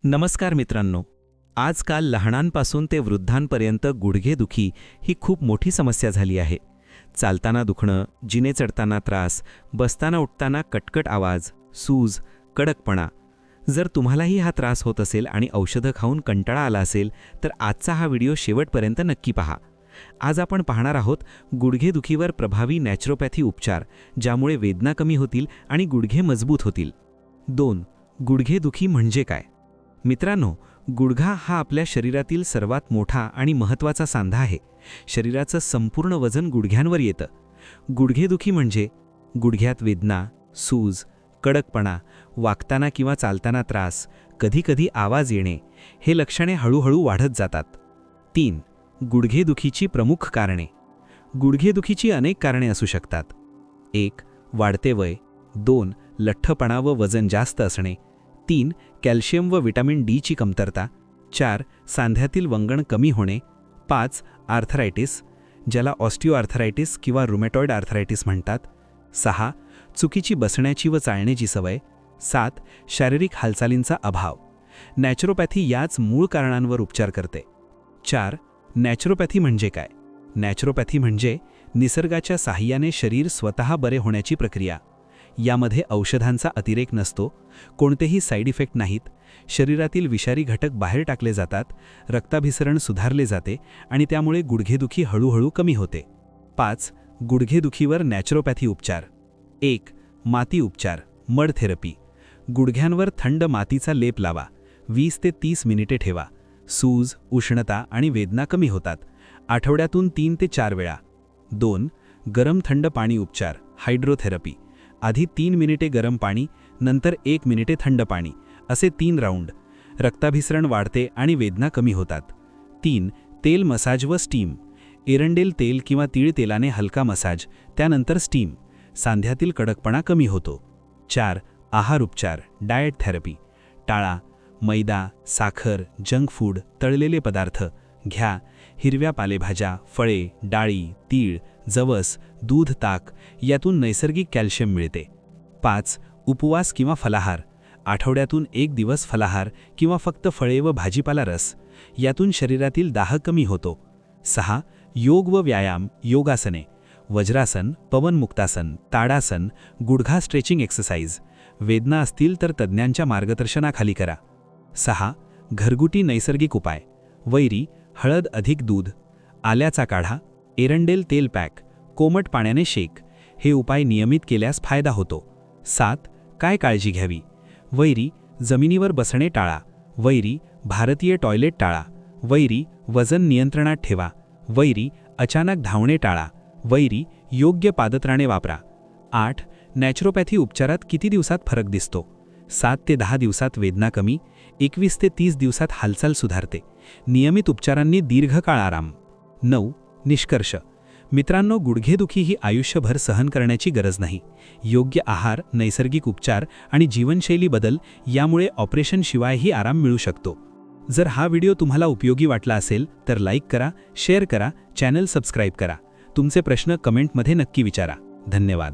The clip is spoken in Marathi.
नमस्कार मित्रांनो. आजकाल लहानांपासून ते वृद्धांपर्यंत गुडघेदुखी ही खूप मोठी समस्या झाली आहे. चालताना दुखणं, जिने चढताना त्रास, बसताना उठताना कटकट आवाज, सूज, कडकपणा. जर तुम्हालाही हा त्रास होत असेल आणि औषधं खाऊन कंटाळा आला असेल तर आजचा हा व्हिडिओ शेवटपर्यंत नक्की पहा. आज आपण पाहणार आहोत गुडघेदुखीवर प्रभावी नॅचरोपॅथी उपचार, ज्यामुळे वेदना कमी होतील आणि गुडघे मजबूत होतील. 2. गुडघेदुखी म्हणजे काय? मित्रांनो, गुडघा हा आपल्या शरीरातील सर्वात मोठा आणि महत्त्वाचा सांधा आहे. शरीराचं संपूर्ण वजन गुडघ्यांवर येतं. गुडघेदुखी म्हणजे गुडघ्यात वेदना, सूज, कडकपणा, वाकताना किंवा चालताना त्रास, कधीकधी आवाज येणे, हे लक्षणे हळूहळू वाढत जातात. 3. गुडघेदुखीची प्रमुख कारणे. गुडघेदुखीची अनेक कारणे असू शकतात. 1. वाढते वय. 2. लठ्ठपणा व वजन जास्त असणे. 3. कॅल्शियम व व्हिटॅमिन डी ची कमतरता. 4. सांध्यातील वंगण कमी होणे. 5. आर्थरायटिस, ज्याला ऑस्टिओआर्थरायटिस किंवा रुमॅटॉइड आर्थरायटिस म्हणतात. 6. चुकीची बसण्याची व चालण्याची सवय. 7. शारीरिक हालचालींचा अभाव. नॅचरोपॅथी याच मूळ कारणांवर उपचार करते. 4. नॅचरोपॅथी म्हणजे काय? नॅचरोपॅथी म्हणजे निसर्गाच्या साहाय्याने शरीर स्वतः बरे होण्याची प्रक्रिया. यामध्ये औषधांचा अतिरेक नसतो, कोणतेही साईड इफेक्ट नाहीत, शरीरातील विषारी घटक बाहेर टाकले जातात, रक्ताभिसरण सुधारले जाते आणि त्यामुळे गुडघेदुखी हळूहळू कमी होते. 5. गुडघेदुखीवर नॅचरोपॅथी उपचार. 1. माती उपचार, मड थेरपी. गुडघ्यांवर थंड मातीचा लेप लावा. 20 ते 30 मिनिटे ठेवा. सूज, उष्णता आणि वेदना कमी होतात. आठवड्यातून 3 ते 4 वेळा. 2. गरम थंड पाणी उपचार, हायड्रोथेरपी. आधी 3 मिनिटे गरम पाणी, नंतर 1 मिनिटे थंड पाणी, असे 3 राऊंड. रक्ताभिसरण वाढते आणि वेदना कमी होतात. 3. तेल मसाज व स्टीम. एरंडेल तेल किंवा तीळ तेलाने हलका मसाज, त्यानंतर स्टीम. सांध्यातील कडकपणा कमी होतो. 4. आहार उपचार, डाएट थेरपी. टाळा मैदा, साखर, जंक फूड, तळलेले पदार्थ. घ्या हिरव्या पालेभाज्या, फळे, डाळी, तीळ, जवस, दूध, ताक, यातून नैसर्गिक कॅल्शियम मिळते. 5. उपवास किंवा फलाहार. आठवड्यातून 1 दिवस फलाहार किंवा फक्त फळे व भाजीपाला रस, यातून शरीरातील दाह कमी होतो. 6. योग व व्यायाम, योगासने. वज्रासन, पवनमुक्तासन, ताडासन, गुडघा स्ट्रेचिंग एक्सरसाइज. वेदना असतील तर तज्ज्ञांच्या मार्गदर्शनाखाली करा. 6. घरगुती नैसर्गिक उपाय. वैरी, हळद अधिक दूध, आल्याचा काढा, एरंडेल तेल पॅक, कोमट पाण्याने शेक, हे उपाय नियमित केल्यास फायदा होतो. 7. काय काळजी घ्यावी? वैरी, जमिनीवर बसणे टाळा. वैरी, भारतीय टॉयलेट टाळा. वैरी, वजन नियंत्रणात ठेवा. वैरी, अचानक धावणे टाळा. वैरी, योग्य पादत्राणे वापरा. 8. नॅचरोपॅथी उपचारात किती दिवसात फरक दिसतो? 7 ते 10 दिवसात वेदना कमी, 21 ते 30 दिवसात हालचाल सुधारते. नियमित उपचारांनी दीर्घकाळ आराम. 9. निष्कर्ष. मित्रांनो, गुडघेदुखी ही आयुष्यभर सहन करण्याची गरज नाही. योग्य आहार, नैसर्गिक उपचार आणि जीवनशैली बदल यामुळे ऑपरेशनशिवायही आराम मिळू शकतो. जर हा व्हिडिओ तुम्हाला उपयोगी वाटला असेल तर लाईक करा, शेअर करा, चॅनल सबस्क्राईब करा. तुमचे प्रश्न कमेंटमध्ये नक्की विचारा. धन्यवाद.